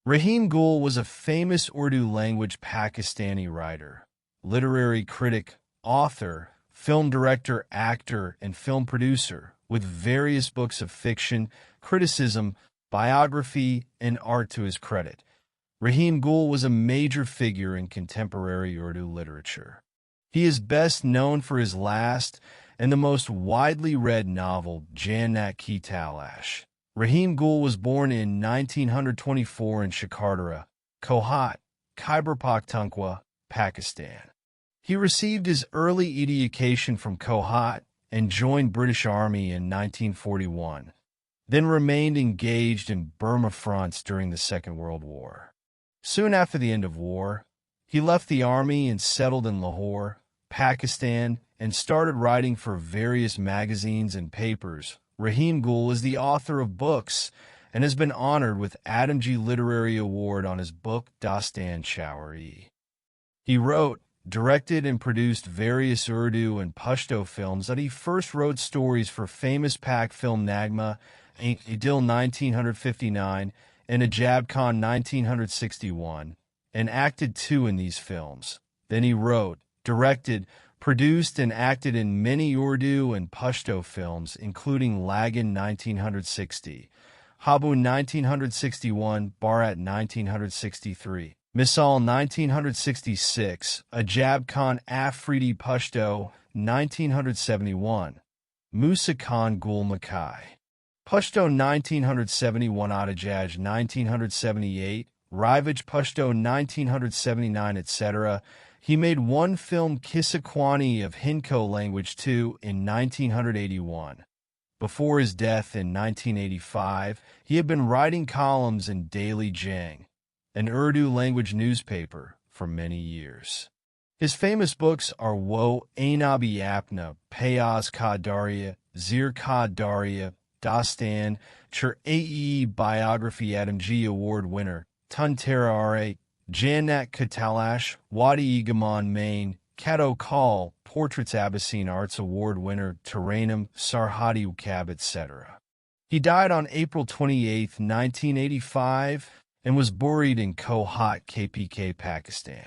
Rahim Gul was a famous Urdu language Pakistani writer, literary critic, author, film director, actor, and film producer, with various books of fiction, criticism, biography, and art to his credit. Rahim Gul was a major figure in contemporary Urdu literature. He is best known for his last and the most widely read novel, Jannat Ki Talash. Rahim Gul was born in 1924 in Shikardara, Kohat, Khyber Pakhtunkhwa, Pakistan. He received his early education from Kohat and joined British Army in 1941, then remained engaged in Burma fronts during the Second World War. Soon after the end of war, he left the army and settled in Lahore, Pakistan, and started writing for various magazines and papers. Rahim Gul is the author of books and has been honored with Adamji Literary Award on his book Dastan Chowri. He wrote, directed, and produced various Urdu and Pashto films that he first wrote stories for famous Pak film Nagma, Adil 1959, and Ajab Khan 1961, and acted two in these films. Then he wrote, directed, produced, and acted in many Urdu and Pashto films, including Lagan 1960, Habu 1961, Bharat 1963, Misal 1966, Ajab Khan Afridi Pashto 1971, Musa Khan Gul Makai, Pashto 1971, Adajaj 1978, Rivaj Pashto 1979, etc. He made one film, Kisakwani of Hinko language too, in 1981. Before his death in 1985, he had been writing columns in Daily Jang, an Urdu language newspaper, for many years. His famous books are Wo Ainabi Apna, Payaz Ka Darya, Zir Ka Darya, Dastan, Chur Ae Biography, Adamji Award winner, Tun Tera Are, Jannat Ki Talash, Wadi Gaman Main, Kato Kal, Portraits Abyssine Arts Award winner, Taranum, Sarhadi Ukab, etc. He died on April 28, 1985, and was buried in Kohat, KPK, Pakistan.